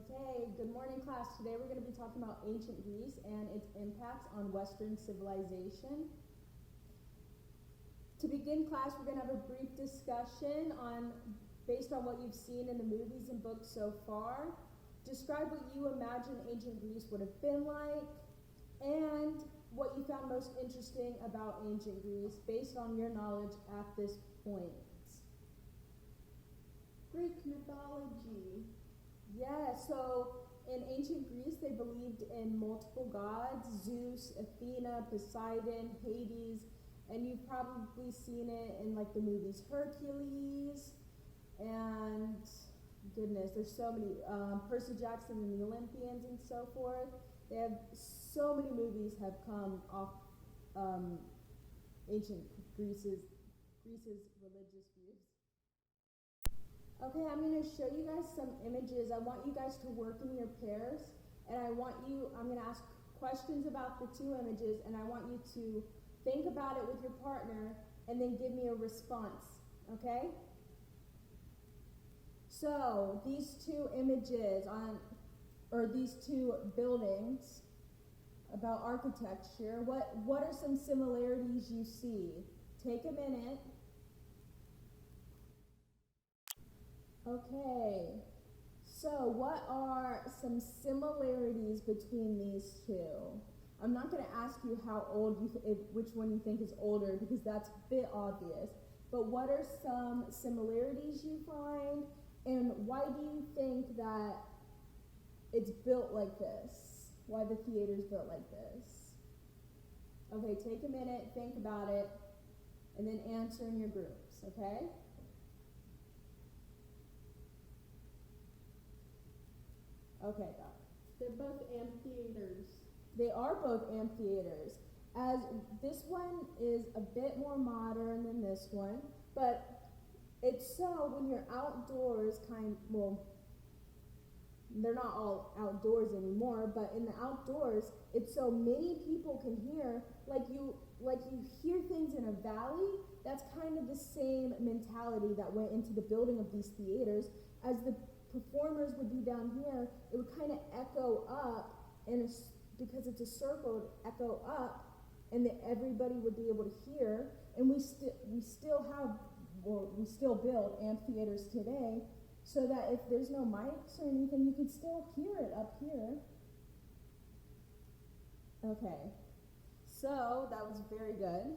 Okay, good morning class. Today we're going to be talking about ancient Greece and its impacts on Western civilization. To begin class, we're going to have a brief discussion based on what you've seen in the movies and books so far. Describe what you imagine ancient Greece would have been like and what you found most interesting about ancient Greece based on your knowledge at this point. Greek mythology. Yeah, so in ancient Greece, they believed in multiple gods: Zeus, Athena, Poseidon, Hades, and you've probably seen it in like the movies Hercules, and goodness, there's so many, Percy Jackson and the Olympians and so forth. They have so many movies have come off ancient Greece's religious views. Okay, I'm going to show you guys some images. I want you guys to work in your pairs, and I'm going to ask questions about the two images, and I want you to think about it with your partner, and then give me a response, okay? So, these two images these two buildings about architecture, what are some similarities you see? Take a minute. Okay, so what are some similarities between these two? I'm not going to ask you how old which one you think is older, because that's a bit obvious. But what are some similarities you find, and why do you think that it's built like this? Why the theater's built like this? Okay, take a minute, think about it, and then answer in your groups, okay? Okay, got it. They're both amphitheaters. They are both amphitheaters. As this one is a bit more modern than this one, but it's so when you're outdoors, they're not all outdoors anymore, but in the outdoors, it's so many people can hear, like you hear things in a valley. That's kind of the same mentality that went into the building of these theaters. As the performers would be down here, it would kind of echo up, and because it's a circle, it would echo up, and that everybody would be able to hear. And we still build amphitheaters today, so that if there's no mics or anything, you can still hear it up here. Okay, so that was very good.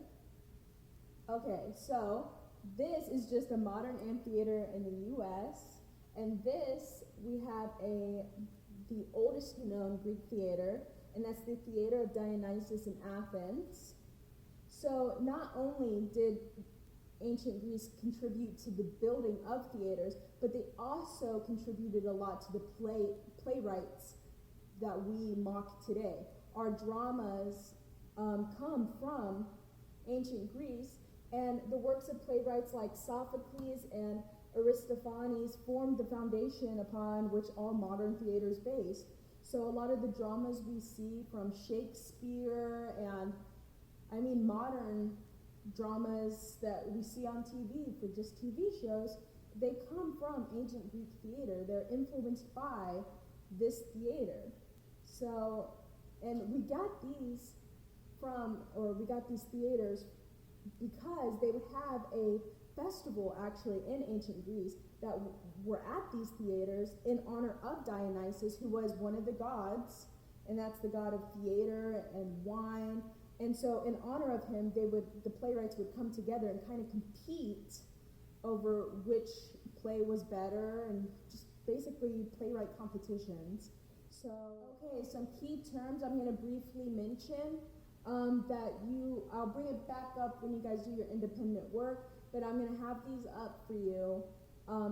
Okay, so this is just a modern amphitheater in the U.S., and this, we have the oldest known Greek theater, and that's the Theater of Dionysus in Athens. So not only did ancient Greece contribute to the building of theaters, but they also contributed a lot to the playwrights that we mock today. Our dramas come from ancient Greece, and the works of playwrights like Socrates and Aristophanes formed the foundation upon which all modern theater is based. So a lot of the dramas we see from Shakespeare and modern dramas that we see on TV for just TV shows, they come from ancient Greek theater. They're influenced by this theater. So, and we got these theaters because they would have a festival actually in ancient Greece that were at these theaters in honor of Dionysus, who was one of the gods, and that's the god of theater and wine. And so in honor of him, the playwrights would come together and kind of compete over which play was better, and just basically playwright competitions. So, okay, some key terms I'm going to briefly mention I'll bring it back up when you guys do your independent work, but I'm going to have these up for you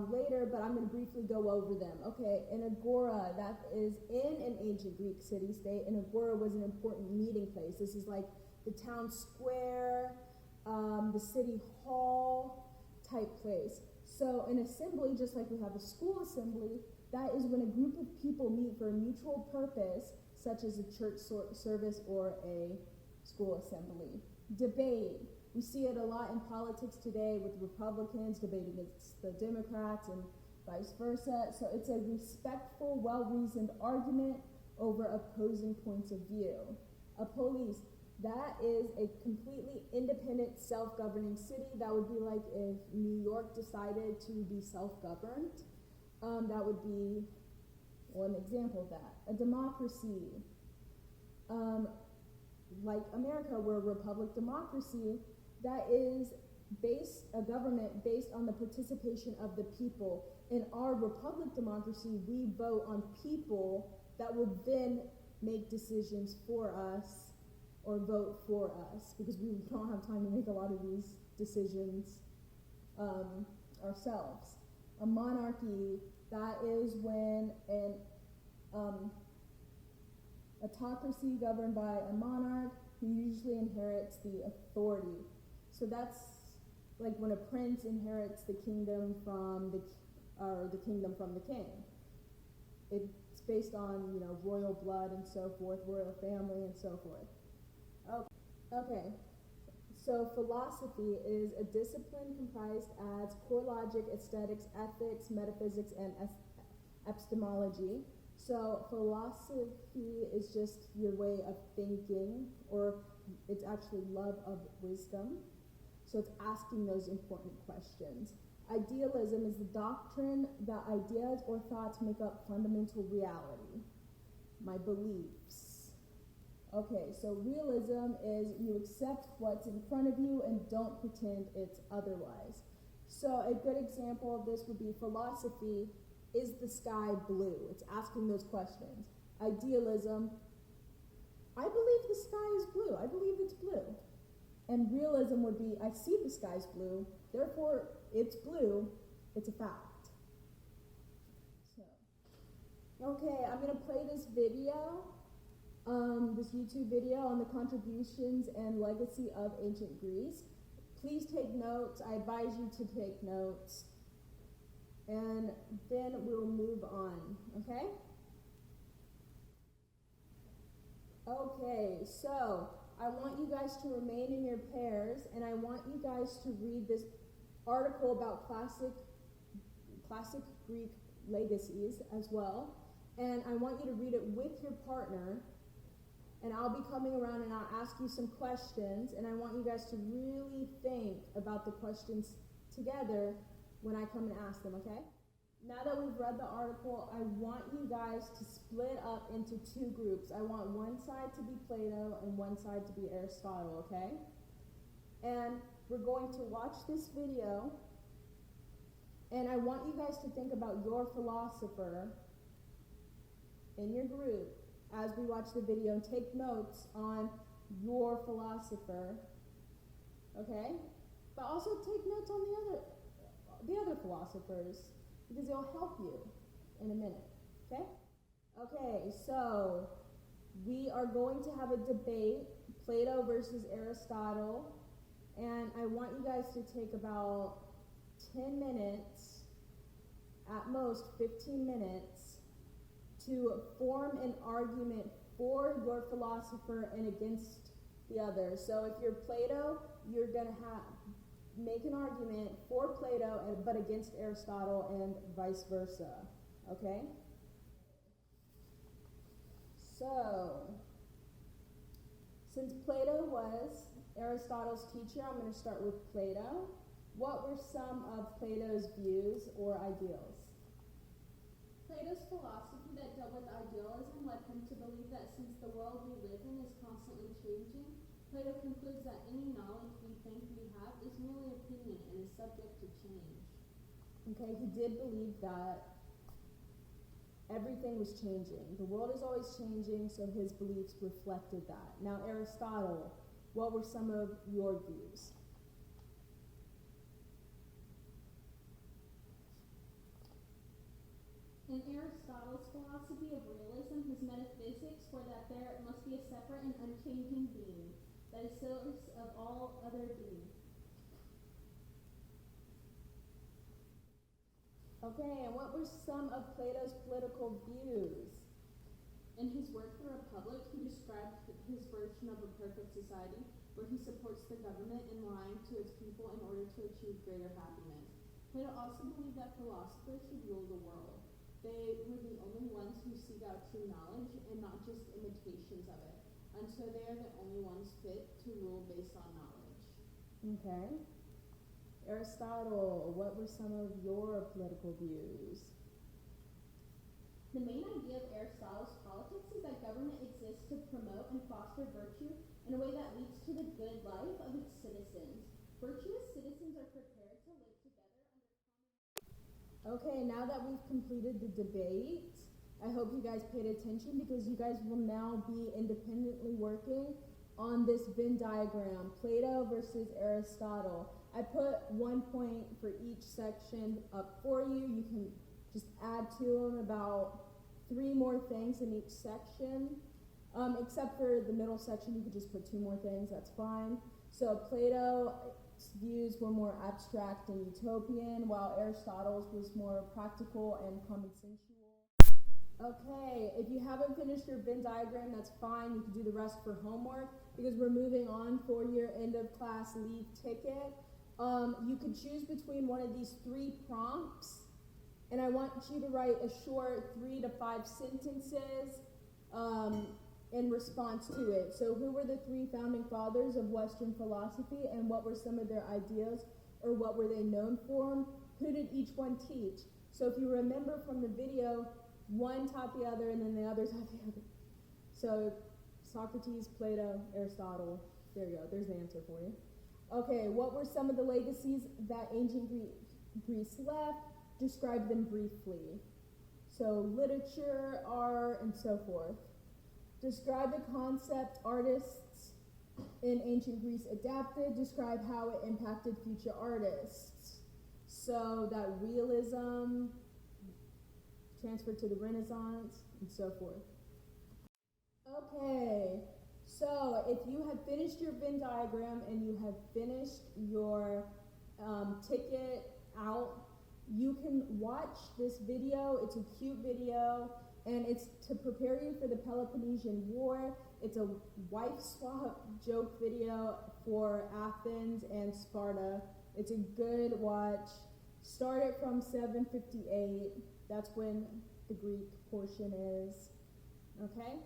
later, but I'm going to briefly go over them. Okay, an agora, that is in an ancient Greek city-state. An agora was an important meeting place. This is like the town square, the city hall type place. So an assembly, just like we have a school assembly, that is when a group of people meet for a mutual purpose, such as a church service or a school assembly. Debate. We see it a lot in politics today with Republicans debating against the Democrats, and vice versa. So it's a respectful, well-reasoned argument over opposing points of view. A police, that is a completely independent, self-governing city. That would be like if New York decided to be self-governed. That would be one example of that. A democracy, like America, we're a republic democracy, that is a government based on the participation of the people. In our republic democracy, we vote on people that will then make decisions for us or vote for us, because we don't have time to make a lot of these decisions ourselves. A monarchy, that is when an autocracy governed by a monarch who usually inherits the authority. So that's like when a prince inherits the kingdom from the kingdom from the king. It's based on, royal blood and so forth, royal family and so forth. Okay. So philosophy is a discipline comprised as core logic, aesthetics, ethics, metaphysics, and epistemology. So philosophy is just your way of thinking, or it's actually love of wisdom. So it's asking those important questions. Idealism is the doctrine that ideas or thoughts make up fundamental reality. My beliefs. Okay, so realism is you accept what's in front of you and don't pretend it's otherwise. So a good example of this would be philosophy. Is the sky blue? It's asking those questions. Idealism, I believe the sky is blue. I believe it's blue. And realism would be, I see the sky's blue, therefore it's blue, it's a fact. So, okay, I'm going to play this video, this YouTube video on the contributions and legacy of ancient Greece. Please take notes. I advise you to take notes. And then we'll move on, okay? Okay, so I want you guys to remain in your pairs, and I want you guys to read this article about classic Greek legacies as well. And I want you to read it with your partner, and I'll be coming around and I'll ask you some questions, and I want you guys to really think about the questions together when I come and ask them, okay? Now that we've read the article, I want you guys to split up into two groups. I want one side to be Plato and one side to be Aristotle, okay? And we're going to watch this video, and I want you guys to think about your philosopher in your group as we watch the video, and take notes on your philosopher, okay? But also take notes on the other philosophers, because it'll help you in a minute, okay? Okay, so we are going to have a debate, Plato versus Aristotle, and I want you guys to take about 10 minutes, at most 15 minutes, to form an argument for your philosopher and against the other. So if you're Plato, you're going to make an argument for Plato but against Aristotle, and vice versa, okay? So, since Plato was Aristotle's teacher, I'm going to start with Plato. What were some of Plato's views or ideals? Plato's philosophy that dealt with idealism led him to believe that since the world we live in is constantly changing, Plato concludes that any knowledge we think we have is merely opinion and is subject to change. Okay, he did believe that everything was changing. The world is always changing, so his beliefs reflected that. Now, Aristotle, what were some of your views? In Aristotle's philosophy of realism, his metaphysics were that there must be a separate and unchanging being that is source of all other being. Okay, and what were some of Plato's political views? In his work, The Republic, he described his version of a perfect society where he supports the government in lying to its people in order to achieve greater happiness. Plato also believed that philosophers should rule the world. They were the only ones who seek out true knowledge and not just imitations of it. And so they are the only ones fit to rule based on knowledge. Okay. Aristotle, what were some of your political views? The main idea of Aristotle's politics is that government exists to promote and foster virtue in a way that leads to the good life of its citizens. Virtuous citizens are prepared to live together under common. Okay, now that we've completed the debate, I hope you guys paid attention because you guys will now be independently working on this Venn diagram, Plato versus Aristotle. I put 1 point for each section up for you. You can just add to them about 3 more things in each section. Except for the middle section, you could just put 2 more things, that's fine. So Plato's views were more abstract and utopian, while Aristotle's was more practical and commonsensual. Okay, if you haven't finished your Venn diagram, that's fine. You can do the rest for homework because we're moving on for your end of class leave ticket. You could choose between one of these 3 prompts, and I want you to write a short 3 to 5 sentences in response to it. So who were the 3 founding fathers of Western philosophy, and what were some of their ideas, or what were they known for? Who did each one teach? So if you remember from the video, one taught the other, and then the other taught the other. So Socrates, Plato, Aristotle. There you go. There's the answer for you. Okay, what were some of the legacies that ancient Greece left? Describe them briefly. So literature, art, and so forth. Describe the concept artists in ancient Greece adapted. Describe how it impacted future artists. So that realism transferred to the Renaissance, and so forth. Okay, so if you have finished your Venn diagram and you have finished your ticket out, you can watch this video. It's a cute video, and it's to prepare you for the Peloponnesian War. It's a wife swap joke video for Athens and Sparta. It's a good watch. Start it from 758. That's when the Greek portion is. Okay?